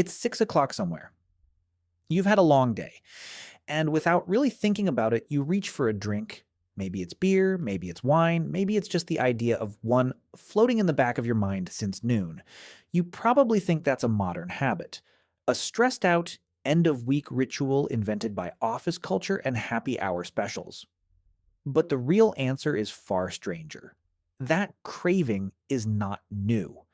It's 6 o'clock somewhere. You've had a long day, and without really thinking about it, you reach for a drink. Maybe it's beer, maybe it's wine, maybe it's just the idea of one floating in the back of your mind since noon. You probably think that's a modern habit, a stressed out, end of week ritual invented by office culture and happy hour specials. But the real answer is far stranger. That craving is not new.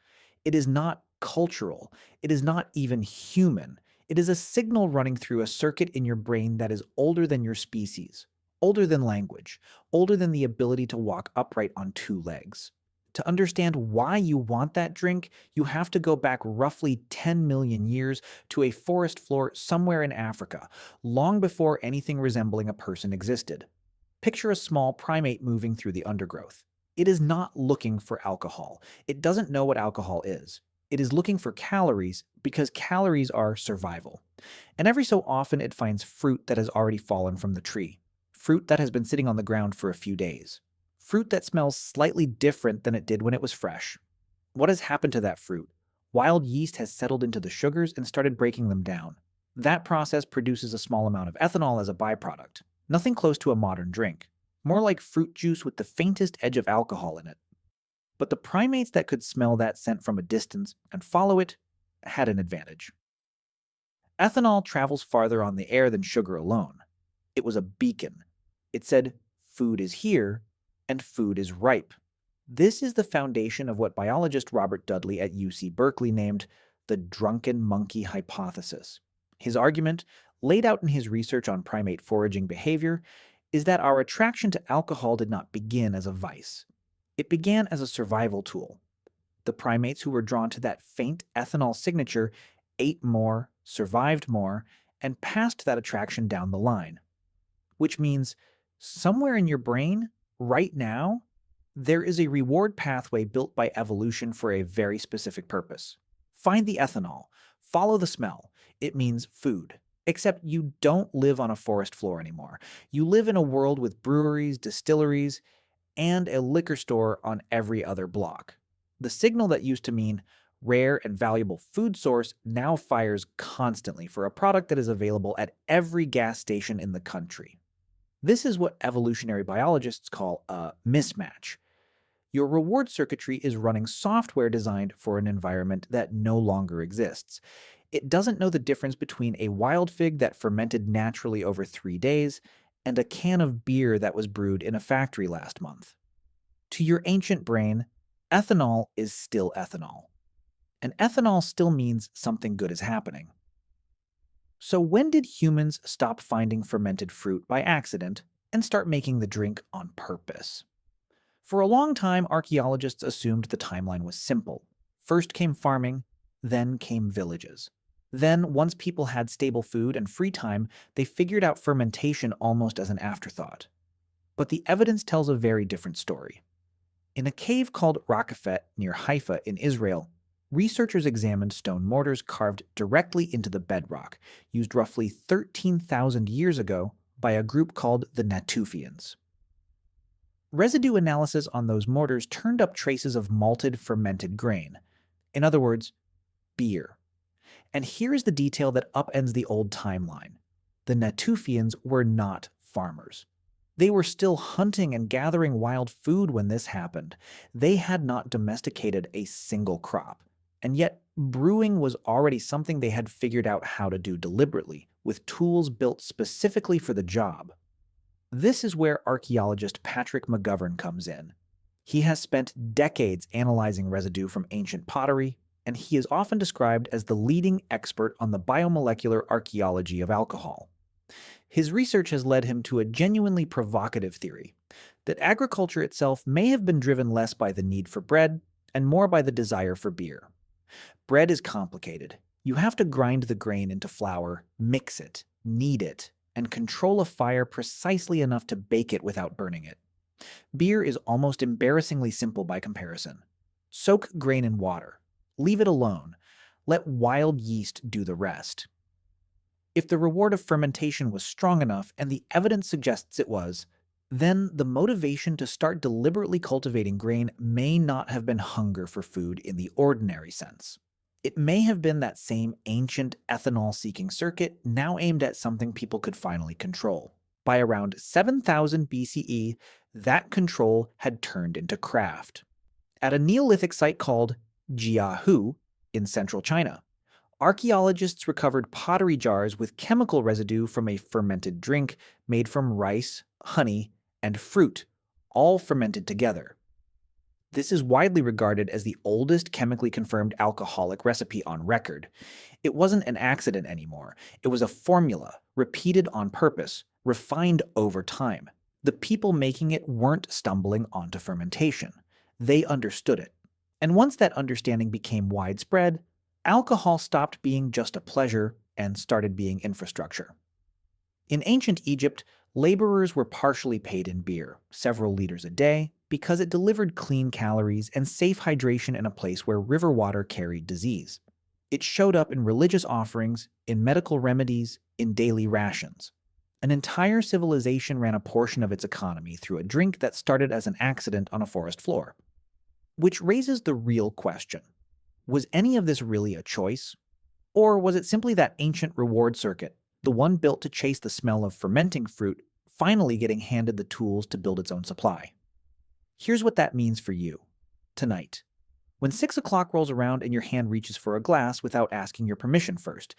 It is not cultural. It is not even human. It is a signal running through a circuit in your brain that is older than your species, older than language, older than the ability to walk upright on two legs. To understand why you want that drink, you have to go back roughly 10 million years to a forest floor somewhere in Africa, long before anything resembling a person existed. Picture a small primate moving through the undergrowth. It is not looking for alcohol. It doesn't know what alcohol is. It is looking for calories because calories are survival. And every so often it finds fruit that has already fallen from the tree, fruit that has been sitting on the ground for a few days, fruit that smells slightly different than it did when it was fresh. What has happened to that fruit? Wild yeast has settled into the sugars and started breaking them down. That process produces a small amount of ethanol as a byproduct. Nothing close to a modern drink. More like fruit juice with the faintest edge of alcohol in it. But the primates that could smell that scent from a distance and follow it had an advantage. Ethanol travels farther on the air than sugar alone. It was a beacon. It said, food is here, and food is ripe. This is the foundation of what biologist Robert Dudley at UC Berkeley named the drunken monkey hypothesis. His argument, laid out in his research on primate foraging behavior, is that our attraction to alcohol did not begin as a vice. It began as a survival tool. The primates who were drawn to that faint ethanol signature ate more, survived more, and passed that attraction down the line. Which means somewhere in your brain, right now, there is a reward pathway built by evolution for a very specific purpose. Find the ethanol. Follow the smell. It means food. Except you don't live on a forest floor anymore. You live in a world with breweries, distilleries, and a liquor store on every other block. The signal that used to mean rare and valuable food source now fires constantly for a product that is available at every gas station in the country. This is what evolutionary biologists call a mismatch. Your reward circuitry is running software designed for an environment that no longer exists. It doesn't know the difference between a wild fig that fermented naturally over 3 days and a can of beer that was brewed in a factory last month. To your ancient brain, ethanol is still ethanol. And ethanol still means something good is happening. So when did humans stop finding fermented fruit by accident and start making the drink on purpose? For a long time, archaeologists assumed the timeline was simple. First came farming, then came villages. Then, once people had stable food and free time, they figured out fermentation almost as an afterthought. But the evidence tells a very different story. In a cave called Raqefet near Haifa in Israel, researchers examined stone mortars carved directly into the bedrock, used roughly 13,000 years ago by a group called the Natufians. Residue analysis on those mortars turned up traces of malted fermented grain. In other words, beer. And here is the detail that upends the old timeline. The Natufians were not farmers. They were still hunting and gathering wild food when this happened. They had not domesticated a single crop. And yet, brewing was already something they had figured out how to do deliberately, with tools built specifically for the job. This is where archaeologist Patrick McGovern comes in. He has spent decades analyzing residue from ancient pottery, and he is often described as the leading expert on the biomolecular archaeology of alcohol. His research has led him to a genuinely provocative theory that agriculture itself may have been driven less by the need for bread and more by the desire for beer. Bread is complicated. You have to grind the grain into flour, mix it, knead it, and control a fire precisely enough to bake it without burning it. Beer is almost embarrassingly simple by comparison. Soak grain in water. Leave it alone. Let wild yeast do the rest. If the reward of fermentation was strong enough, and the evidence suggests it was, then the motivation to start deliberately cultivating grain may not have been hunger for food in the ordinary sense. It may have been that same ancient ethanol-seeking circuit now aimed at something people could finally control. By around 7000 BCE, that control had turned into craft. At a Neolithic site called Jiahu in central China, archaeologists recovered pottery jars with chemical residue from a fermented drink made from rice, honey, and fruit, all fermented together. This is widely regarded as the oldest chemically confirmed alcoholic recipe on record. It wasn't an accident anymore. It was a formula, repeated on purpose, refined over time. The people making it weren't stumbling onto fermentation. They understood it. And once that understanding became widespread, alcohol stopped being just a pleasure and started being infrastructure. In ancient Egypt, laborers were partially paid in beer, several liters a day, because it delivered clean calories and safe hydration in a place where river water carried disease. It showed up in religious offerings, in medical remedies, in daily rations. An entire civilization ran a portion of its economy through a drink that started as an accident on a forest floor. Which raises the real question. Was any of this really a choice? Or was it simply that ancient reward circuit, the one built to chase the smell of fermenting fruit, finally getting handed the tools to build its own supply? Here's what that means for you, tonight. When 6 o'clock rolls around and your hand reaches for a glass without asking your permission first,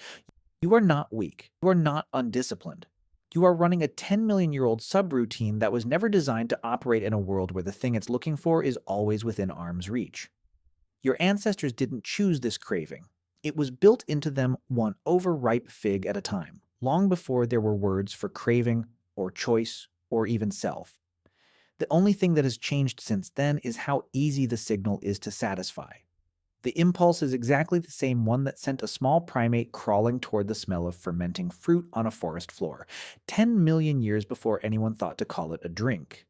you are not weak. You are not undisciplined. You are running a 10-million-year-old subroutine that was never designed to operate in a world where the thing it's looking for is always within arm's reach. Your ancestors didn't choose this craving. It was built into them one overripe fig at a time, long before there were words for craving or choice or even self. The only thing that has changed since then is how easy the signal is to satisfy. The impulse is exactly the same one that sent a small primate crawling toward the smell of fermenting fruit on a forest floor, 10 million years before anyone thought to call it a drink.